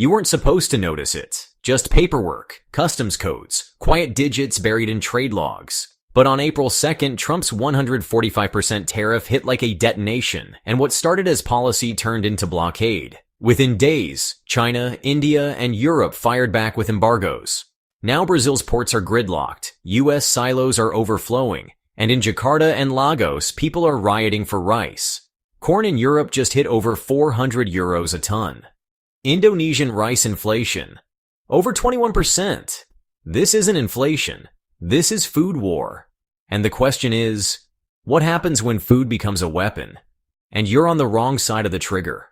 You weren't supposed to notice it. Just paperwork, customs codes, quiet digits buried in trade logs. But on April 2nd, Trump's 145% tariff hit like a detonation, and what started as policy turned into blockade. Within days, China, India, and Europe fired back with embargoes. Now Brazil's ports are gridlocked, US silos are overflowing, and in Jakarta and Lagos, people are rioting for rice. Corn in Europe just hit over €400 a ton. Indonesian rice inflation. Over 21%. This isn't inflation. This is food war. And the question is, what happens when food becomes a weapon? And you're on the wrong side of the trigger.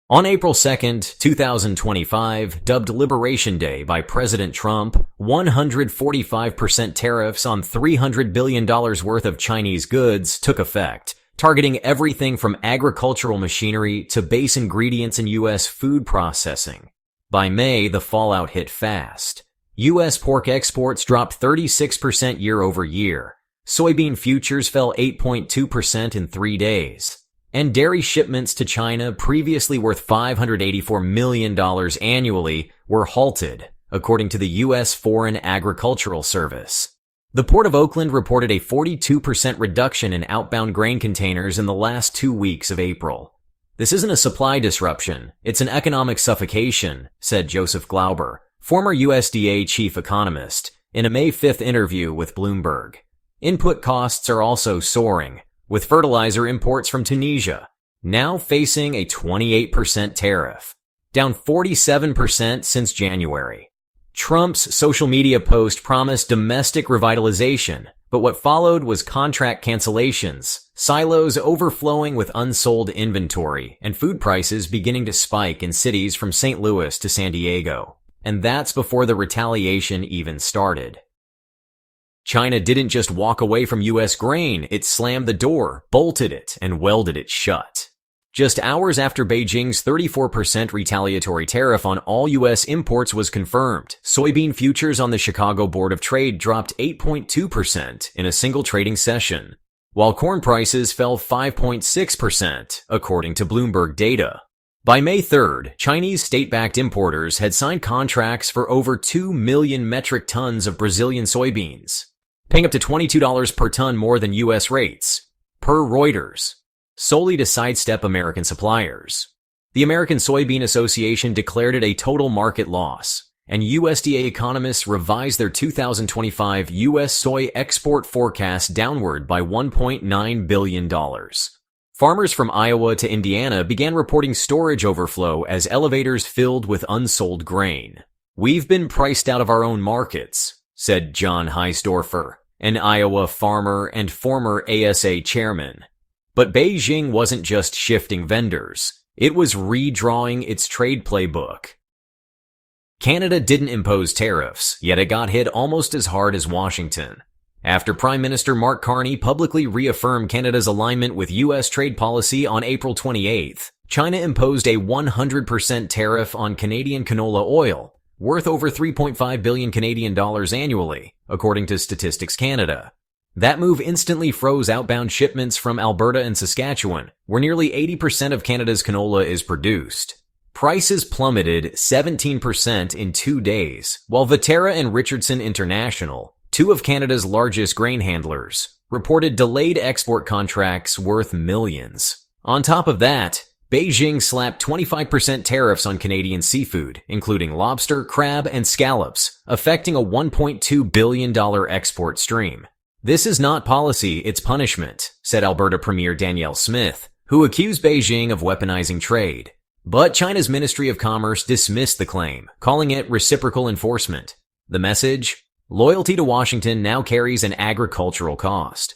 On April 2nd, 2025, dubbed Liberation Day by President Trump, 145% tariffs on $300 billion worth of Chinese goods took effect, targeting everything from agricultural machinery to base ingredients in U.S. food processing. By May, the fallout hit fast. U.S. pork exports dropped 36% year over year. Soybean futures fell 8.2% in 3 days. And dairy shipments to China, previously worth $584 million annually, were halted, according to the U.S. Foreign Agricultural Service. The Port of Oakland reported a 42% reduction in outbound grain containers in the last 2 weeks of April. This isn't a supply disruption, it's an economic suffocation, said Joseph Glauber, former USDA chief economist, in a May 5th interview with Bloomberg. Input costs are also soaring, with fertilizer imports from Tunisia now facing a 28% tariff, down 47% since January. Trump's social media post promised domestic revitalization, but what followed was contract cancellations, silos overflowing with unsold inventory, and food prices beginning to spike in cities from St. Louis to San Diego. And that's before the retaliation even started. China didn't just walk away from U.S. grain, it slammed the door, bolted it, and welded it shut. Just hours after Beijing's 34% retaliatory tariff on all U.S. imports was confirmed, soybean futures on the Chicago Board of Trade dropped 8.2% in a single trading session, while corn prices fell 5.6%, according to Bloomberg data. By May 3rd, Chinese state-backed importers had signed contracts for over 2 million metric tons of Brazilian soybeans, paying up to $22 per ton more than U.S. rates, per Reuters, solely to sidestep American suppliers. The American Soybean Association declared it a total market loss, and USDA economists revised their 2025 U.S. soy export forecast downward by $1.9 billion. Farmers from Iowa to Indiana began reporting storage overflow as elevators filled with unsold grain. "We've been priced out of our own markets," said John Heisdorfer, an Iowa farmer and former ASA chairman. But Beijing wasn't just shifting vendors. It was redrawing its trade playbook. Canada didn't impose tariffs, yet it got hit almost as hard as Washington. After Prime Minister Mark Carney publicly reaffirmed Canada's alignment with U.S. trade policy on April 28th, China imposed a 100% tariff on Canadian canola oil, worth over $3.5 billion Canadian dollars annually, according to Statistics Canada. That move instantly froze outbound shipments from Alberta and Saskatchewan, where nearly 80% of Canada's canola is produced. Prices plummeted 17% in 2 days, while Viterra and Richardson International, two of Canada's largest grain handlers, reported delayed export contracts worth millions. On top of that, Beijing slapped 25% tariffs on Canadian seafood, including lobster, crab, and scallops, affecting a $1.2 billion export stream. "This is not policy, it's punishment," said Alberta Premier Danielle Smith, who accused Beijing of weaponizing trade. But China's Ministry of Commerce dismissed the claim, calling it reciprocal enforcement. The message? Loyalty to Washington now carries an agricultural cost.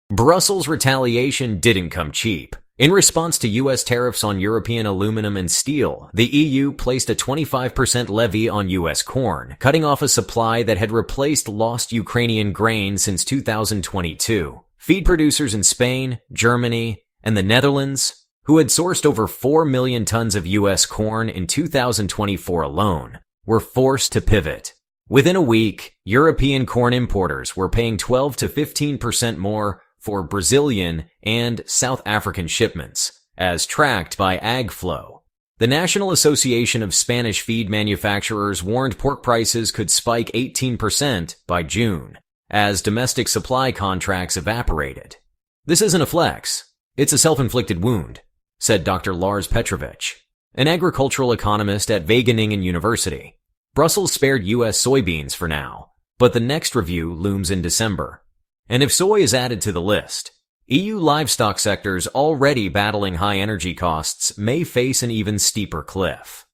Brussels' retaliation didn't come cheap. In response to U.S. tariffs on European aluminum and steel, the EU placed a 25% levy on U.S. corn, cutting off a supply that had replaced lost Ukrainian grain since 2022. Feed producers in Spain, Germany, and the Netherlands, who had sourced over 4 million tons of U.S. corn in 2024 alone, were forced to pivot. Within a week, European corn importers were paying 12 to 15% more for Brazilian and South African shipments, as tracked by AgFlow. The National Association of Spanish Feed Manufacturers warned pork prices could spike 18% by June, as domestic supply contracts evaporated. "This isn't a flex. It's a self-inflicted wound," said Dr. Lars Petrovich, an agricultural economist at Wageningen University. Brussels spared U.S. soybeans for now, but the next review looms in December. And if soy is added to the list, EU livestock sectors already battling high energy costs may face an even steeper cliff.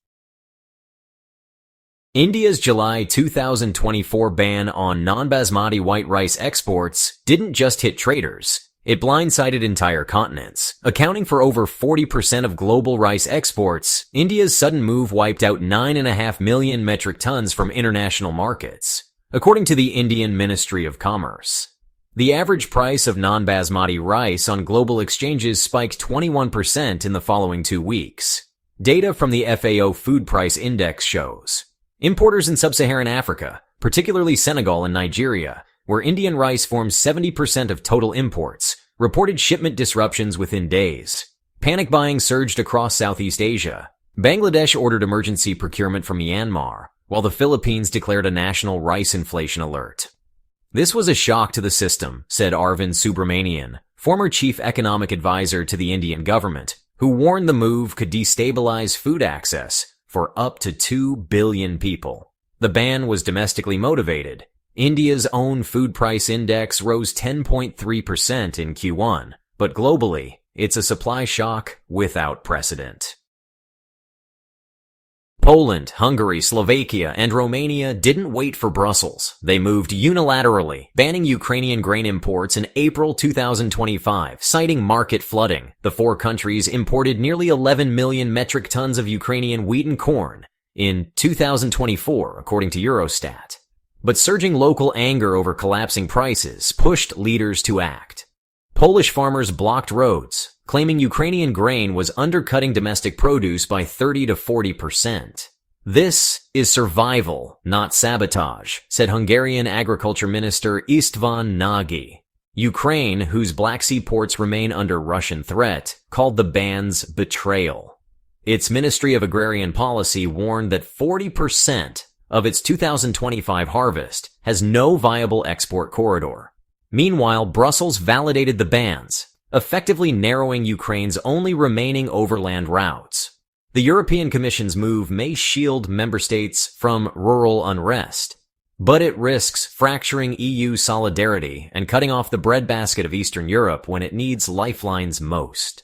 India's July 2024 ban on non-basmati white rice exports didn't just hit traders, it blindsided entire continents. Accounting for over 40% of global rice exports, India's sudden move wiped out 9.5 million metric tons from international markets, according to the Indian Ministry of Commerce. The average price of non-basmati rice on global exchanges spiked 21% in the following 2 weeks. Data from the FAO Food Price Index shows importers in sub-Saharan Africa, particularly Senegal and Nigeria, where Indian rice forms 70% of total imports, reported shipment disruptions within days. Panic buying surged across Southeast Asia. Bangladesh ordered emergency procurement from Myanmar, while the Philippines declared a national rice inflation alert. "This was a shock to the system," said Arvind Subramanian, former chief economic advisor to the Indian government, who warned the move could destabilize food access for up to 2 billion people. The ban was domestically motivated. India's own food price index rose 10.3% in Q1, but globally, it's a supply shock without precedent. Poland, Hungary, Slovakia, and Romania didn't wait for Brussels. They moved unilaterally, banning Ukrainian grain imports in April 2025, citing market flooding. The 4 countries imported nearly 11 million metric tons of Ukrainian wheat and corn in 2024, according to Eurostat. But surging local anger over collapsing prices pushed leaders to act. Polish farmers blocked roads, claiming Ukrainian grain was undercutting domestic produce by 30 to 40%. "This is survival, not sabotage," said Hungarian Agriculture Minister István Nagy. Ukraine, whose Black Sea ports remain under Russian threat, called the ban's betrayal. Its Ministry of Agrarian Policy warned that 40% of its 2025 harvest has no viable export corridor. Meanwhile, Brussels validated the bans, effectively narrowing Ukraine's only remaining overland routes. The European Commission's move may shield member states from rural unrest, but it risks fracturing EU solidarity and cutting off the breadbasket of Eastern Europe when it needs lifelines most.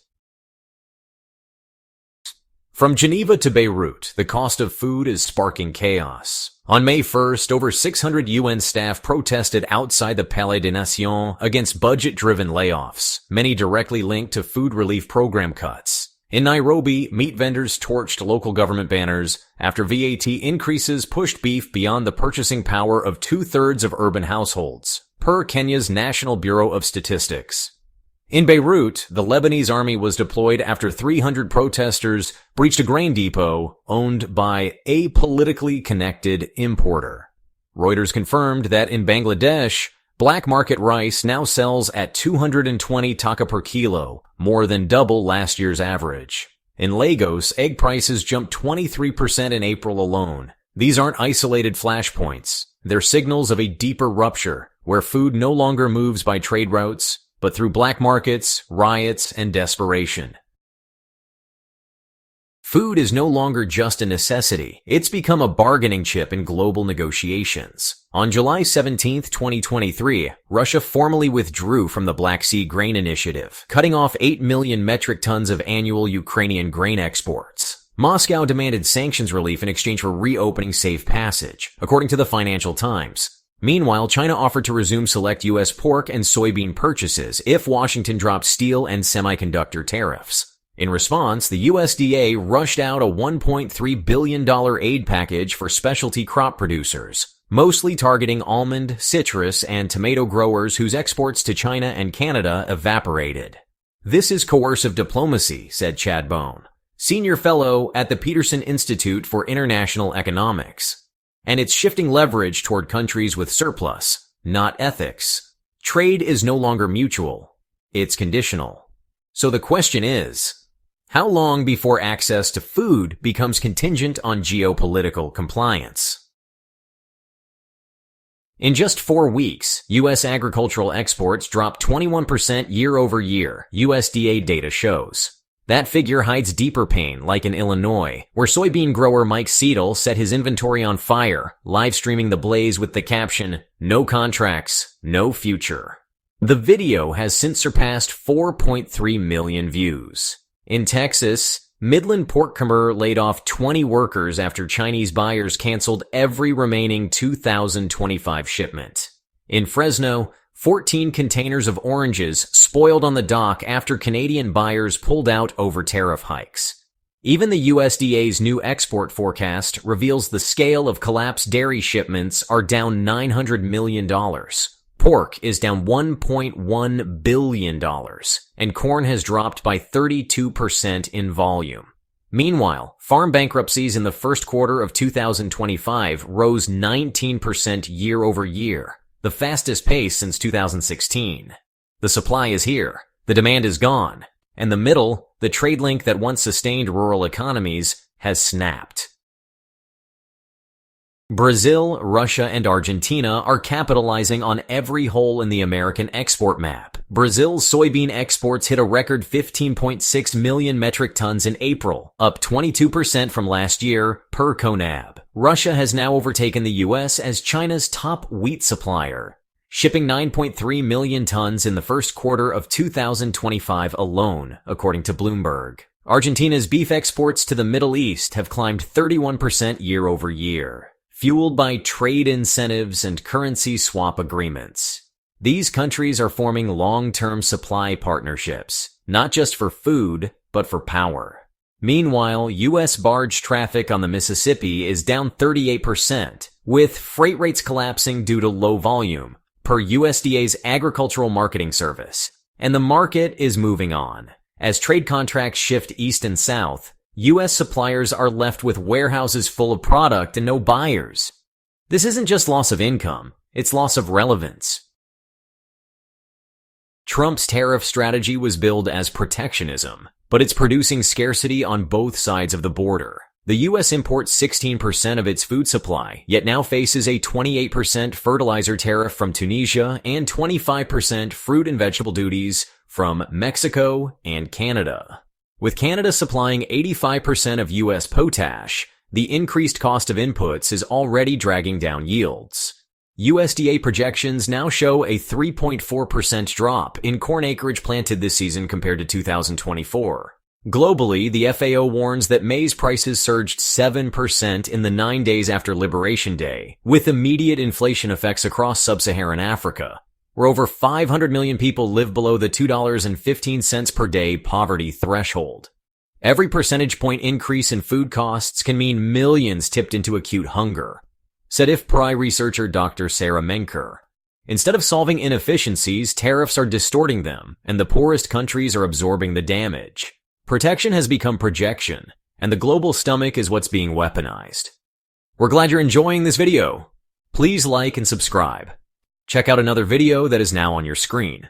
From Geneva to Beirut, the cost of food is sparking chaos. On May 1st, over 600 UN staff protested outside the Palais des Nations against budget-driven layoffs, many directly linked to food relief program cuts. In Nairobi, meat vendors torched local government banners after VAT increases pushed beef beyond the purchasing power of 2/3 of urban households, per Kenya's National Bureau of Statistics. In Beirut, the Lebanese army was deployed after 300 protesters breached a grain depot owned by a politically connected importer. Reuters confirmed that in Bangladesh, black market rice now sells at 220 taka per kilo, more than double last year's average. In Lagos, egg prices jumped 23% in April alone. These aren't isolated flashpoints. They're signals of a deeper rupture, where food no longer moves by trade routes, but through black markets, riots, and desperation. Food is no longer just a necessity. It's become a bargaining chip in global negotiations. On July 17, 2023, Russia formally withdrew from the Black Sea Grain Initiative, cutting off 8 million metric tons of annual Ukrainian grain exports. Moscow demanded sanctions relief in exchange for reopening safe passage, according to the Financial Times. Meanwhile, China offered to resume select U.S. pork and soybean purchases if Washington dropped steel and semiconductor tariffs. In response, the USDA rushed out a $1.3 billion aid package for specialty crop producers, mostly targeting almond, citrus, and tomato growers whose exports to China and Canada evaporated. "This is coercive diplomacy," said Chad Bone, senior fellow at the Peterson Institute for International Economics. "And it's shifting leverage toward countries with surplus, not ethics. Trade is no longer mutual. It's conditional. So the question is, How long before access to food becomes contingent on geopolitical compliance? In just 4 weeks, U.S. agricultural exports dropped 21% year over year, USDA data shows. That figure hides deeper pain, like in Illinois, where soybean grower Mike Seidel set his inventory on fire, live streaming the blaze with the caption, "No contracts, no future." The video has since surpassed 4.3 million views. In Texas, Midland Pork Comer laid off 20 workers after Chinese buyers canceled every remaining 2025 shipment. In Fresno, 14 containers of oranges spoiled on the dock after Canadian buyers pulled out over tariff hikes. Even the USDA's new export forecast reveals the scale of collapsed dairy shipments are down $900 million. Pork is down $1.1 billion, and corn has dropped by 32% in volume. Meanwhile, farm bankruptcies in the first quarter of 2025 rose 19% year over year, the fastest pace since 2016. The supply is here, the demand is gone, and the middle, the trade link that once sustained rural economies, has snapped. Brazil, Russia, and Argentina are capitalizing on every hole in the American export map. Brazil's soybean exports hit a record 15.6 million metric tons in April, up 22% from last year, per CONAB. Russia has now overtaken the U.S. as China's top wheat supplier, shipping 9.3 million tons in the first quarter of 2025 alone, according to Bloomberg. Argentina's beef exports to the Middle East have climbed 31% year over year, fueled by trade incentives and currency swap agreements. These countries are forming long-term supply partnerships, not just for food, but for power. Meanwhile, U.S. barge traffic on the Mississippi is down 38%, with freight rates collapsing due to low volume, per USDA's Agricultural Marketing Service. And the market is moving on. As trade contracts shift east and south, U.S. suppliers are left with warehouses full of product and no buyers. This isn't just loss of income, it's loss of relevance. Trump's tariff strategy was billed as protectionism, but it's producing scarcity on both sides of the border. The U.S. imports 16% of its food supply, yet now faces a 28% fertilizer tariff from Tunisia and 25% fruit and vegetable duties from Mexico and Canada. With Canada supplying 85% of U.S. potash, the increased cost of inputs is already dragging down yields. USDA projections now show a 3.4% drop in corn acreage planted this season compared to 2024. Globally, the FAO warns that maize prices surged 7% in the 9 days after Liberation Day, with immediate inflation effects across sub-Saharan Africa, where over 500 million people live below the $2.15 per day poverty threshold. Every percentage point increase in food costs can mean millions tipped into acute hunger, said IFPRI researcher Dr. Sarah Menker. Instead of solving inefficiencies, tariffs are distorting them, and the poorest countries are absorbing the damage. Protection has become projection, and the global stomach is what's being weaponized. We're glad you're enjoying this video. Please like and subscribe. Check out another video that is now on your screen.